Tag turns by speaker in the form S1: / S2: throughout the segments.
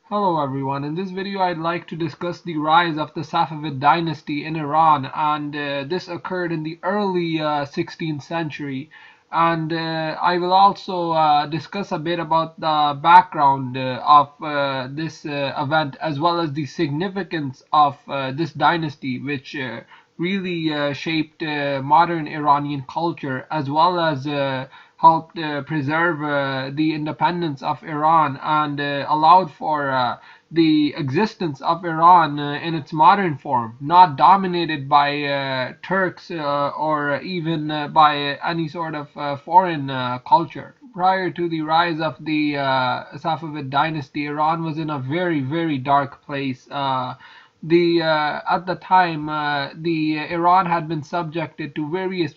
S1: Hello everyone, in this video I'd like to discuss the rise of the Safavid Dynasty in Iran, and this occurred in the early 16th century. And I will also discuss a bit about the background of this event, as well as the significance of this dynasty, which really shaped modern Iranian culture, as well as helped preserve the independence of Iran and allowed for the existence of Iran in its modern form, not dominated by Turks or even by any sort of foreign culture. Prior to the rise of the Safavid dynasty, Iran was in a very, very dark place. The At the time, the Iran had been subjected to various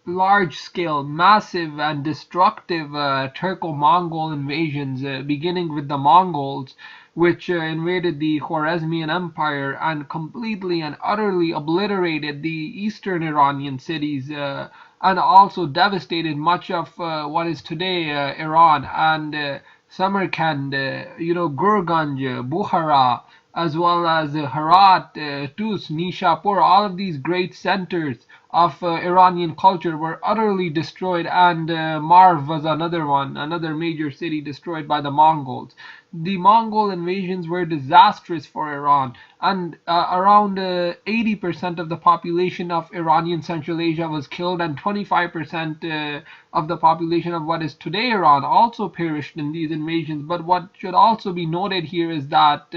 S1: large-scale, massive, and destructive Turco-Mongol invasions, beginning with the Mongols, which invaded the Khwarezmian Empire and completely and utterly obliterated the eastern Iranian cities, and also devastated much of what is today Iran and Samarkand, Gurganj, Bukhara, as well as Herat, Tus, Nishapur. All of these great centers of Iranian culture were utterly destroyed, and Marv was another major city destroyed by the Mongols. The Mongol invasions were disastrous for Iran, and around 80% of the population of Iranian Central Asia was killed, and 25% of the population of what is today Iran also perished in these invasions. But what should also be noted here is that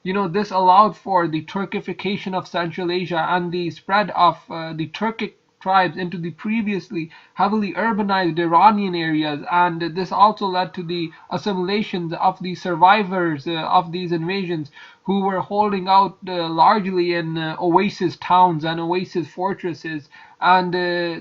S1: this allowed for the Turkification of Central Asia and the spread of the Turkic tribes into the previously heavily urbanized Iranian areas, and this also led to the assimilations of the survivors of these invasions, who were holding out largely in oasis towns and oasis fortresses, and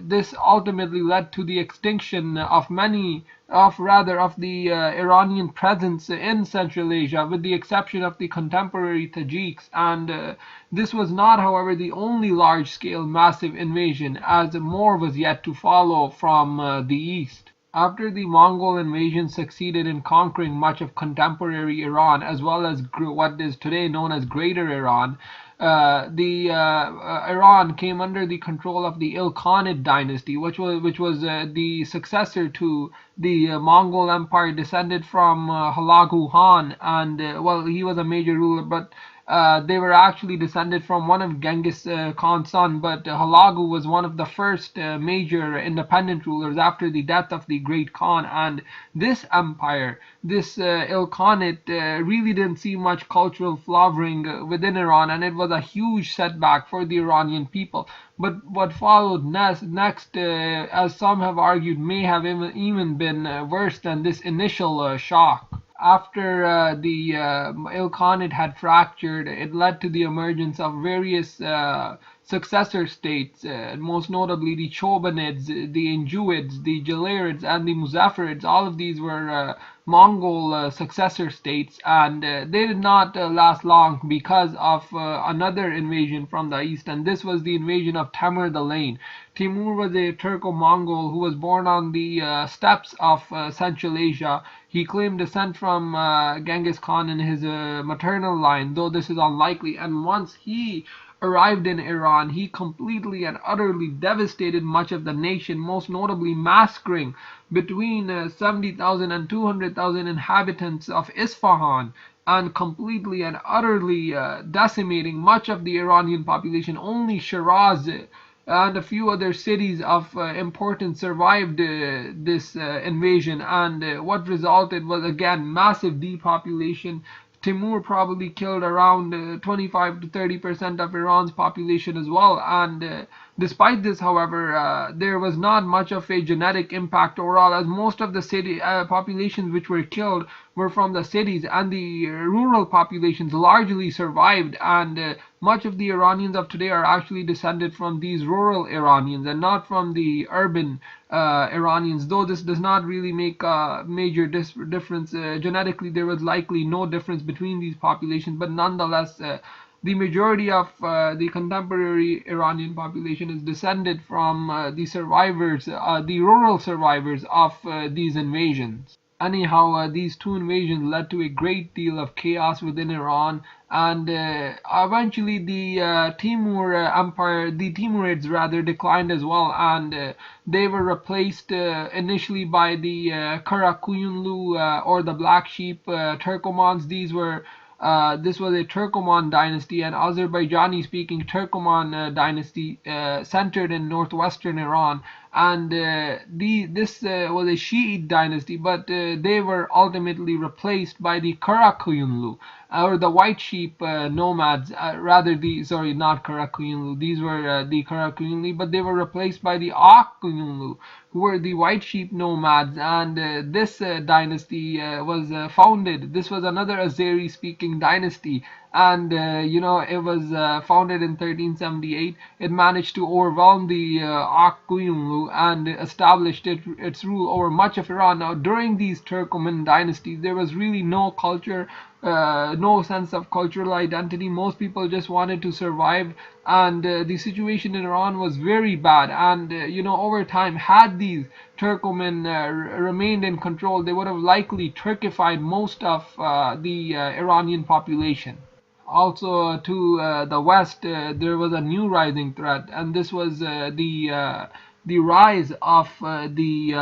S1: this ultimately led to the extinction of the Iranian presence in Central Asia, with the exception of the contemporary Tajiks. And this was not, however, the only large-scale massive invasion, as more was yet to follow from the east. After the Mongol invasion succeeded in conquering much of contemporary Iran, as well as what is today known as Greater Iran, Iran came under the control of the Elkanah Dynasty, which was the successor to the Mongol Empire, descended from Hulagu Khan, and he was a major ruler, but they were actually descended from one of Genghis Khan's son, but Hulagu was one of the first major independent rulers after the death of the great Khan. And this empire, this Ilkhanate, really didn't see much cultural flowering within Iran, and it was a huge setback for the Iranian people. But what followed next, as some have argued, may have even been worse than this initial shock. After the Ilkhanate had fractured, it led to the emergence of various successor states, most notably the Chobanids, the Injuids, the Jalarids, and the Muzaffarids. All of these were Mongol successor states, and they did not last long because of another invasion from the east, and this was the invasion of Temur the Lane. Timur was a Turco-Mongol who was born on the steppes of Central Asia. He claimed descent from Genghis Khan in his maternal line, though this is unlikely, and once he arrived in Iran, he completely and utterly devastated much of the nation, most notably massacring between 70,000 and 200,000 inhabitants of Isfahan, and completely and utterly decimating much of the Iranian population. Only Shiraz and a few other cities of importance survived this invasion, and what resulted was again massive depopulation. Timur probably killed around 25 to 30% of Iran's population as well, and despite this, however, there was not much of a genetic impact overall, as most of the city populations which were killed were from the cities, and the rural populations largely survived, and much of the Iranians of today are actually descended from these rural Iranians and not from the urban Iranians, though this does not really make a major difference. Genetically, there was likely no difference between these populations, but nonetheless, the majority of the contemporary Iranian population is descended from the survivors, the rural survivors of these invasions. Anyhow, these two invasions led to a great deal of chaos within Iran, and eventually the Timurids rather, declined as well, and they were replaced initially by the Karakuyunlu or the Black Sheep Turkomans. This was a Turkoman dynasty, an Azerbaijani-speaking Turkoman dynasty centered in northwestern Iran, and this was a Shiite dynasty, but they were ultimately replaced by the Karakuyunlu, or the White Sheep nomads. Not Karakuyunlu. These were the Karakuyunlu, but they were replaced by the Akuyunlu, who were the White Sheep nomads, and this dynasty was founded. This was another Azeri-speaking dynasty, and it was founded in 1378. It managed to overwhelm the Akuyunlu and established its rule over much of Iran. Now, during these Turkoman dynasties, there was really no culture, no sense of cultural identity. Most people just wanted to survive, and the situation in Iran was very bad. And over time, had these Turkoman remained in control, they would have likely Turkified most of the Iranian population. Also, to the west, there was a new rising threat, and this was the rise of the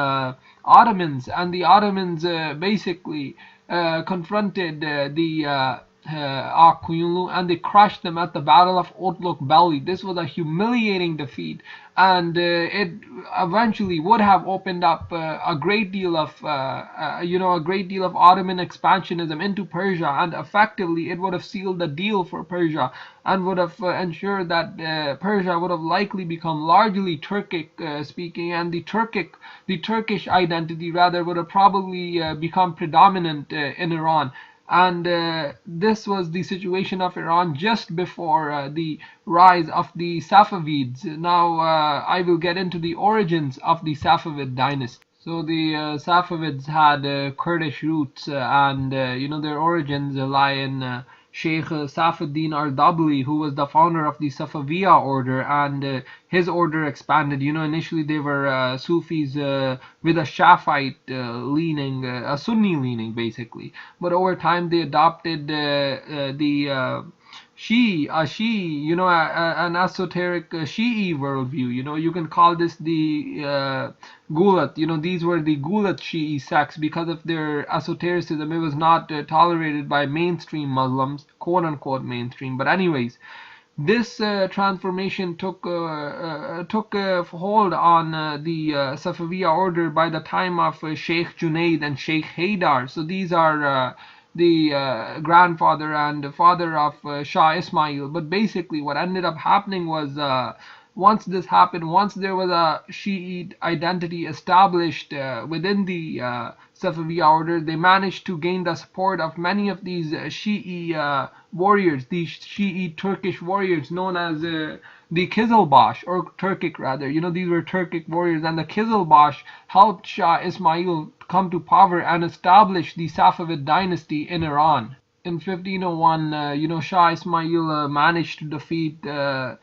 S1: Ottomans. And the Ottomans basically confronted the Akuyunlu, and they crushed them at the Battle of Otluk Belli. This was a humiliating defeat, and it eventually would have opened up a great deal of Ottoman expansionism into Persia, and effectively it would have sealed the deal for Persia, and would have ensured that Persia would have likely become largely Turkic speaking, and the Turkish identity rather would have probably become predominant in Iran. And this was the situation of Iran just before the rise of the Safavids. Now I will get into the origins of the Safavid dynasty. So the Safavids had Kurdish roots, and their origins lie in Sheikh Safuddin Ardabili, who was the founder of the Safaviya order, and his order expanded. Initially they were Sufis with a Shafite leaning, a Sunni leaning basically, but over time they adopted the an esoteric Shi'i worldview. You can call this the Gulat. These were the Gulat Shi'i sects because of their esotericism. It was not tolerated by mainstream Muslims, quote unquote mainstream. But anyways, this transformation took hold on the Safaviya order by the time of Sheikh Junaid and Sheikh Haydar. So these are the grandfather and father of Shah Ismail. But basically what ended up happening was, once this happened, once there was a Shiite identity established within the Safaviya order, they managed to gain the support of many of these Shi'i warriors, these Shi'i Turkish warriors known as the Kizilbash, or Turkic rather. These were Turkic warriors, and the Kizilbash helped Shah Ismail come to power and establish the Safavid dynasty in Iran. In 1501, Shah Ismail managed to defeat the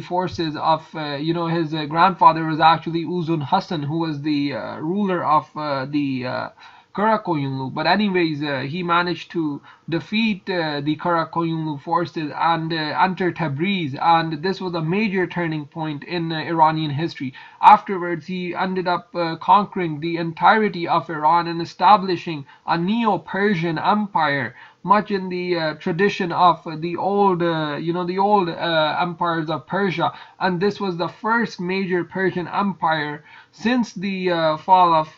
S1: forces of his grandfather was actually Uzun Hassan, who was the ruler of the Karakoyunlu. But anyways, he managed to defeat the Karakoyunlu forces and enter Tabriz, and this was a major turning point in Iranian history. Afterwards, he ended up conquering the entirety of Iran and establishing a Neo-Persian empire, much in the tradition of the old empires of Persia. And this was the first major Persian empire since the fall of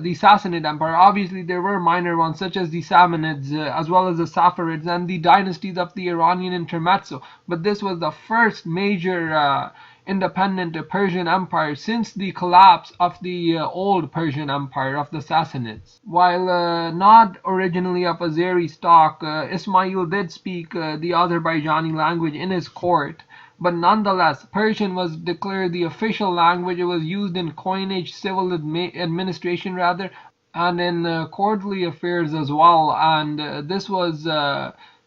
S1: the Sassanid Empire. Obviously, there were minor ones such as the Samanids, as well as the Safavids and the dynasties of the Iranian intermezzo. But this was the first major independent Persian empire since the collapse of the old Persian empire of the Sassanids. While not originally of Azeri stock, Ismail did speak the Azerbaijani language in his court, but nonetheless Persian was declared the official language. It was used in coinage, civil administration rather, and in courtly affairs as well. And this was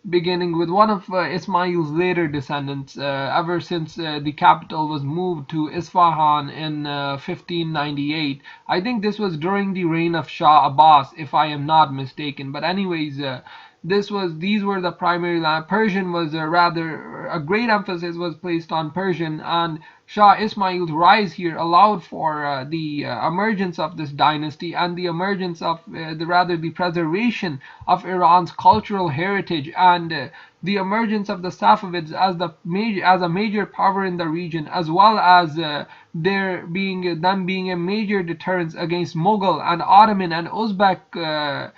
S1: beginning with one of Ismail's later descendants, ever since the capital was moved to Isfahan in 1598. I think this was during the reign of Shah Abbas, if I am not mistaken. But anyways, these were the primary land. Persian was rather a great emphasis was placed on Persian, and Shah Ismail's rise here allowed for the emergence of this dynasty and the emergence of the preservation of Iran's cultural heritage, and the emergence of the Safavids as a major power in the region, as well as them being a major deterrence against Mughal and Ottoman and Uzbek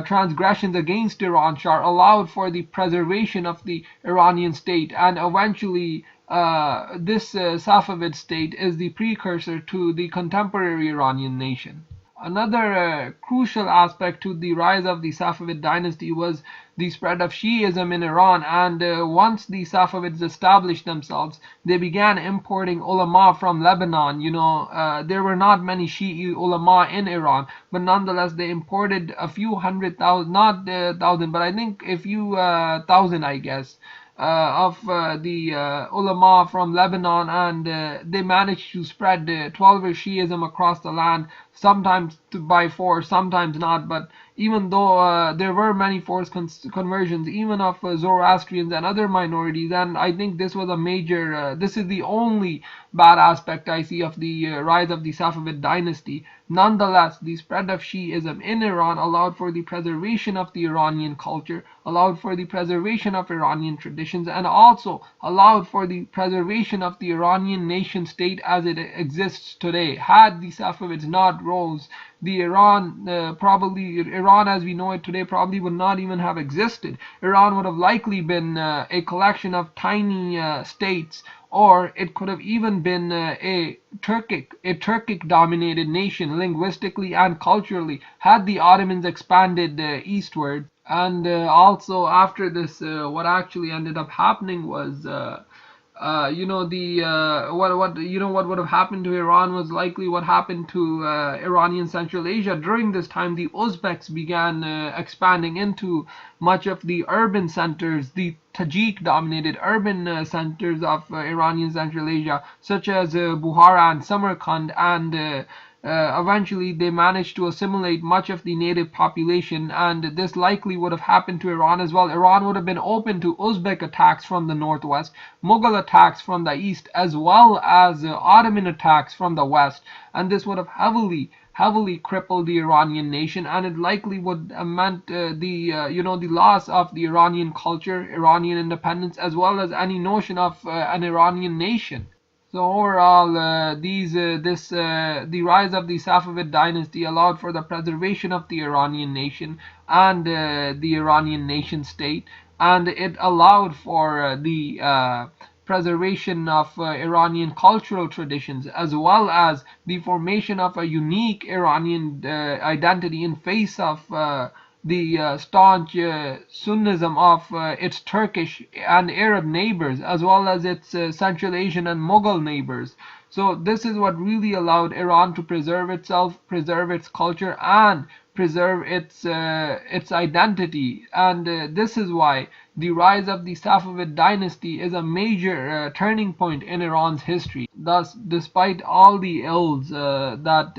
S1: transgressions against Iran. Shah allowed for the preservation of the Iranian state, and eventually this Safavid state is the precursor to the contemporary Iranian nation. Another crucial aspect to the rise of the Safavid dynasty was the spread of Shiism in Iran, and once the Safavids established themselves, they began importing ulama from Lebanon. There were not many Shi'i ulama in Iran, but nonetheless they imported a few hundred thousand, not thousand, but I think a few thousand, I guess, of the ulama from Lebanon, and they managed to spread 12 Shiism across the land, sometimes by force, sometimes not. But even though there were many forced conversions, even of Zoroastrians and other minorities, and I think this was a major, this is the only bad aspect I see of the rise of the Safavid dynasty. Nonetheless, the spread of Shiism in Iran allowed for the preservation of the Iranian culture, allowed for the preservation of Iranian traditions, and also allowed for the preservation of the Iranian nation state as it exists today. Had the Safavids not rose, the Iran as we know it today probably would not even have existed. Iran would have likely been a collection of tiny states, or it could have even been a Turkic dominated nation linguistically and culturally, had the Ottomans expanded eastward. And also after this, what actually ended up happening was what would have happened to Iran was likely what happened to Iranian Central Asia. During this time, the Uzbeks began expanding into much of the urban centers, the Tajik-dominated urban centers of Iranian Central Asia, such as Bukhara and Samarkand, and eventually they managed to assimilate much of the native population, and this likely would have happened to Iran as well. Iran would have been open to Uzbek attacks from the northwest, Mughal attacks from the east, as well as Ottoman attacks from the west, and this would have heavily crippled the Iranian nation, and it likely would have meant the loss of the Iranian culture, Iranian independence, as well as any notion of an Iranian nation. So overall, the rise of the Safavid dynasty allowed for the preservation of the Iranian nation and the Iranian nation state, and it allowed for the preservation of Iranian cultural traditions, as well as the formation of a unique Iranian identity in face of the staunch Sunnism of its Turkish and Arab neighbors, as well as its Central Asian and Mughal neighbors. So this is what really allowed Iran to preserve itself, preserve its culture, and preserve its identity. And this is why the rise of the Safavid dynasty is a major turning point in Iran's history. Thus, despite all the ills that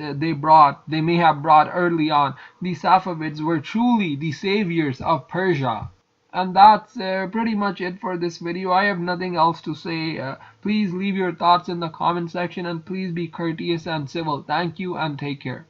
S1: they may have brought early on, the Safavids were truly the saviors of Persia. And that's pretty much it for this video. I have nothing else to say. Please leave your thoughts in the comment section, and please be courteous and civil. Thank you and take care.